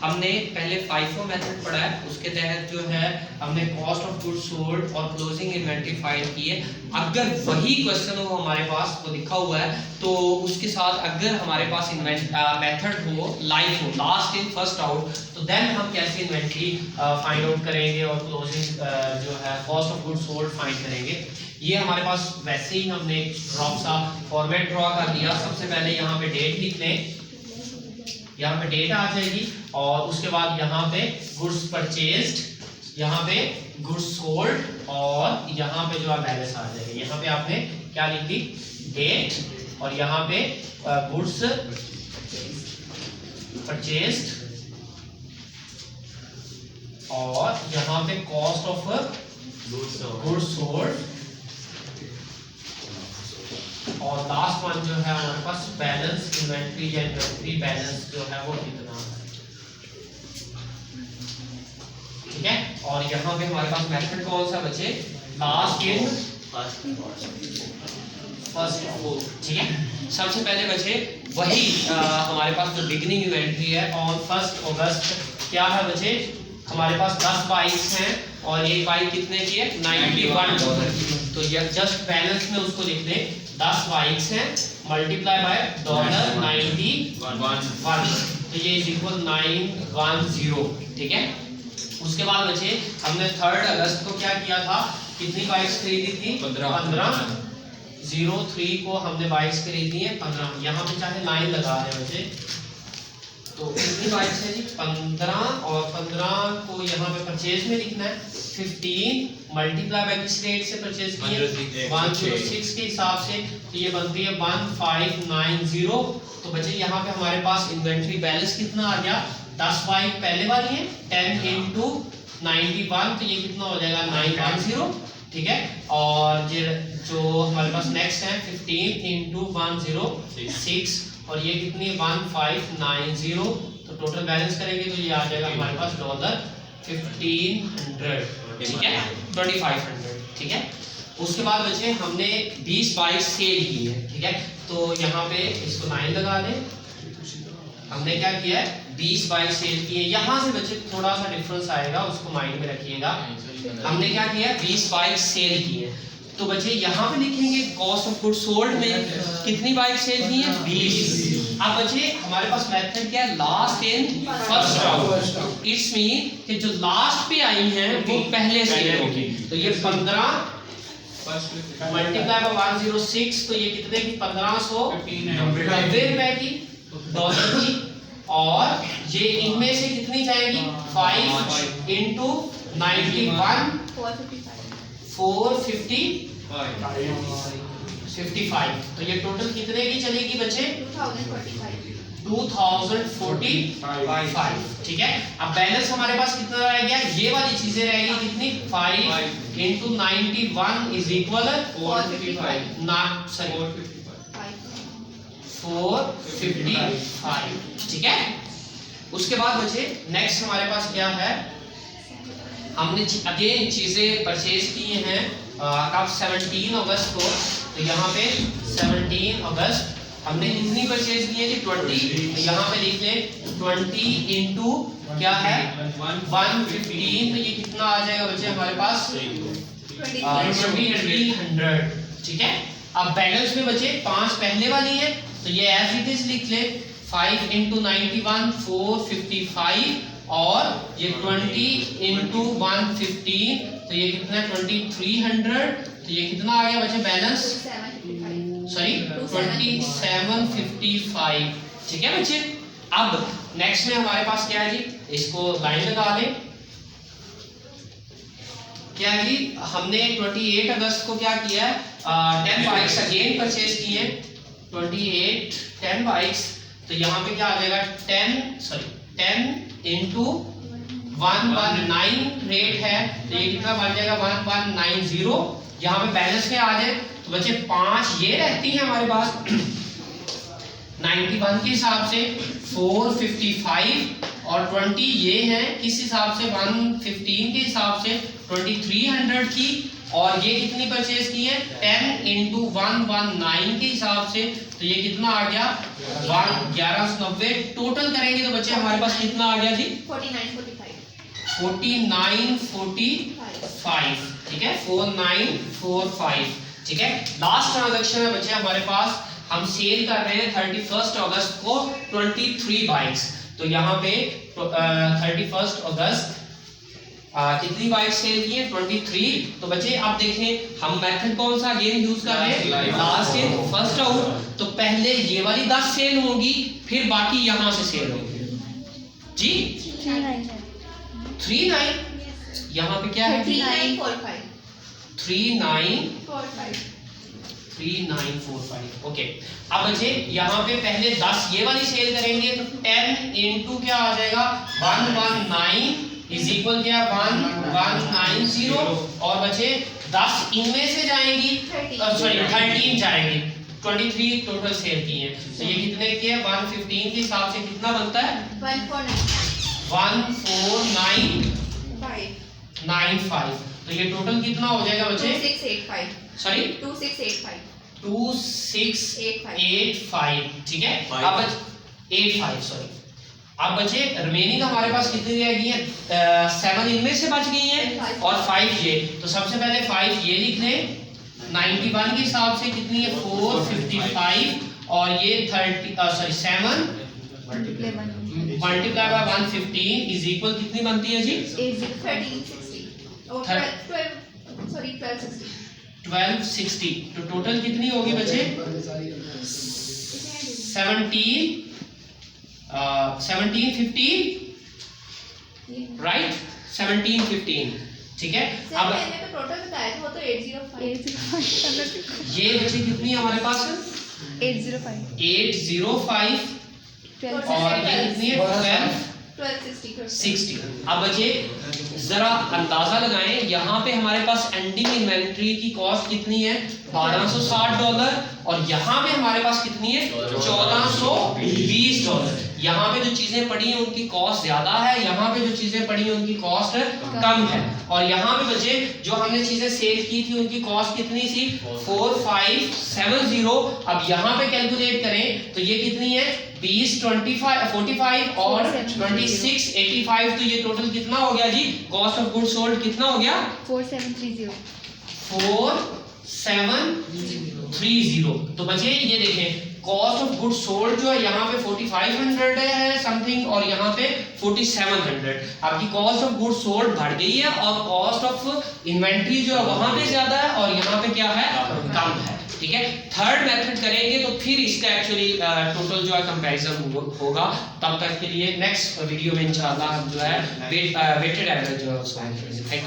हमने पहले FIFO method पढ़ा है, उसके तहत जो है हमने कॉस्ट ऑफ गुड्स सोल्ड और क्लोजिंग इन्वेंटरी फाइंड की है। अगर वही क्वेश्चन हो हमारे पास वो लिखा हुआ है तो उसके साथ अगर हमारे पास मेथड हो लाइव हो, लास्ट इन फर्स्ट आउट, तो देन हम कैसे इन्वेंटरी फाइंड आउट करेंगे और क्लोजिंग जो है cost of goods sold find करेंगे। ये हमारे पास वैसे ही हमने रफ सा फॉर्मेट ड्रॉ कर दिया। सबसे पहले यहाँ पे डेट लिख लें, यहाँ पे डेट आ जाएगी और उसके बाद यहाँ पे गुड्स परचेज्ड, यहाँ पे गुड्स सोल्ड और यहाँ पे जो है बैलेंस आ जाएगी। यहाँ पे आपने क्या लिख दी, डेट, और यहाँ पे गुड्स परचेज्ड और यहाँ पे कॉस्ट ऑफ गुड्स सोल्ड और लास्ट वन जो है हमारे पास बैलेंस इन्वेंटरी या इन्वेंटरी बैलेंस जो है वो कितना है, ठीक है। और यहाँ पे हमारे पास मेथड कौन सा बचे, लास्ट इन फर्स्ट आउट, ठीक है। सबसे पहले बचे वही हमारे पास जो बिगिनिंग इन्वेंटरी है ऑन 1 अगस्त क्या है बचे, हमारे पास 10 बाइक्स हैं और एक बाइक कितने की है, $91 की। तो ये जस्ट बैलेंस में उसको लिख दें, 10 बाइक्स हैं मल्टीप्लाई बाय $91, तो ये इज इक्वल 910, ठीक है। उसके बाद बचे हमने 3 अगस्त को क्या किया था, कितनी बाइक्स खरीदी थी, 15, 03 को हमने बाइक्स खरीदी है 15। यहाँ पे चाहे 9 लगा रहे हैं बचे, तो कितनी बाइक्स है जी 15, और 15 को यहाँ पे परचेज में लिखना है 15 मल्टीप्लाई बाय किस रेट से परचेज की है, 106 के हिसाब से, तो ये बनती है 1590। तो बच्चे यहाँ पे हमारे पास इन्वेंटरी बैलेंस कितना आ गया, 10 बाइक पहले वाली है 10 into 91, तो ये कितना हो जाएगा 910, ठीक है। और जो हमारे पास नेक्स्ट है 15 into 106 और ये कितनी 1590, तो टोटल बैलेंस करेंगे तो ये आ जाएगा हमारे पास $1500, ठीक है, 2500, ठीक है। उसके बाद बचे हमने 20 बाइक सेल की है, ठीक है, तो यहाँ पे इसको 9 लगा दें। हमने क्या किया है, 20 बाइक सेल की है, यहाँ से बचे थोड़ा सा डिफरेंस आएगा, उसको माइंड में रखिएगा। हमने क्या किया, 20 बाइक सेल की है, तो बच्चे यहाँ पे लिखेंगे कॉस्ट ऑफ गुड्स सोल्ड में कितनी बाइक सेल की है, 20। अब बच्चे हमारे पास मेथड क्या है, last in first out. It's mean कि जो लास्ट पे आई हैं वो पहले से होगी, तो ये 15 मल्टीप्लाई बाय 106, तो ये कितने की 1590 रुपए की डॉलर की, और ये इनमें से कितनी जाएगी 5 into 91 455, तो ये टोटल कितने की चलेगी बच्चे 2045, ठीक है। अब बैलेंस हमारे पास कितना रह गया, ये वाली चीजें रहेगी कितनी 5 into 91 इज इक्वल 455, ठीक है। उसके बाद बच्चे नेक्स्ट हमारे पास क्या है, हमने अगेन चीजें परचेज की हैं कब 17 अगस्त को, तो यहाँ पे 17 अगस्त हमने कितनी परचेज की है जी 20, तो यहाँ पे लिख लें 20 into क्या है 115, तो ये कितना आ जाएगा बच्चे हमारे पास 2300, ठीक है। अब बैलेंस में बचे 5 पहले वाली है, तो ये एज इट इज लिख ले 5 into 91 455, और ये 20 into 115, तो ये कितना 2300, तो ये कितना आ गया बच्चे बैलेंस, सॉरी 2755, ठीक है बच्चे। अब नेक्स्ट में हमारे पास क्या है जी, इसको लाइन लगा दें, क्या है जी, हमने 28 अगस्त को क्या किया है 10 बाइक्स अगेन परचेज की है 10 बाइक्स, तो यहाँ पे क्या आ जाएगा 10 into 119 रेट है, तो ये कितना बन जाएगा 1190। यहाँ पे बैलेंस में आ जाए तो बच्चे 5 ये रहती है हमारे पास 91 के हिसाब से 455 और 20 ये है किस हिसाब से 115 के हिसाब से 2300 की, और ये कितनी परचेज की है 10 इंटू 119 के हिसाब से, तो ये कितना आ गया 1190। टोटल करेंगे तो बच्चे हमारे पास कितना आ गया जी 4945, ठीक है 4945, ठीक है। लास्ट ट्रांजैक्शन है बच्चे हमारे पास, हम सेल कर रहे हैं 31 अगस्त को 23 बाइक्स। तो यहाँ पे 31 अगस्त कितनी बाइक सेल की है 23। तो बच्चे आप देखें हम मेथड कौन सा अगेन यूज कर रहे हैं, लास्ट इन फर्स्ट आउट। तो पहले ये वाली 10 सेल होगी, फिर बाकी यहाँ से सेल होगी जी 39। यहाँ पे क्या है 3945, ओके। अब बच्चे यहाँ पे पहले 10 ये वाली सेल करेंगे तो 10 इंटू क्या आ जाएगा 119 इज इक्वल क्या 1190, और बचे 10 इनमें से जाएंगी, सॉरी 13 जाएंगी, 23 टोटल सेल की है। तो ये कितने की है 115 के हिसाब से कितना बनता है 14995। तो ये टोटल कितना हो जाएगा बच्चे 2685, 2685, ठीक है। अब 85 सॉरी। अब बचे रिमेनिंग हमारे पास कितनी रह गई है 7 इनमें से बच गई है और 5 ये। तो सबसे पहले 5 ये लिख लें 91 के हिसाब से कितनी है 455, और ये 7 मल्टीप्लाई बाय 115 इज इक्वल कितनी बनती है जी 1260। तो टोटल कितनी होगी बच्चे 1715, राइट 1715, ठीक है। अब टोटल बताया था वो तो 805, ये बच्चे कितनी हमारे पास 805 और ये कितनी है 1260। अब बच्चे जरा अंदाजा लगाएं, यहाँ पे हमारे पास एंडिंग इन्वेंट्री की कॉस्ट कितनी है $1260, और यहाँ पे हमारे पास कितनी है $1420। यहाँ पे जो चीजें पड़ी हैं उनकी कॉस्ट ज्यादा है, यहाँ पे जो चीजें पड़ी हैं उनकी कॉस्ट कम है। और यहाँ पे बच्चे जो हमने चीजें सेल की थी उनकी कॉस्ट कितनी थी 4570। अब यहाँ पे कैलकुलेट करें तो ये कितनी है 45 और 2685। तो ये टोटल कितना हो गया जी कॉस्ट ऑफ गुड्स सोल्ड कितना हो गया 4730। तो बच्चे ये देखें कॉस्ट ऑफ गुड्स सोल्ड जो है यहाँ पे 4500 है समथिंग, और यहाँ पे 4700। आपकी कॉस्ट ऑफ गुड्स सोल्ड बढ़ गई है और कॉस्ट ऑफ इन्वेंट्री जो है वहां पे ज्यादा है और यहाँ पे क्या है कम है, ठीक है। थर्ड मेथड करेंगे तो फिर इसका एक्चुअली टोटल जो है कंपैरिजन होगा। तब तक के लिए नेक्स्ट वीडियो में इंशाल्लाह हम जो है वेटेड एवरेज जो है उसको। Thank you.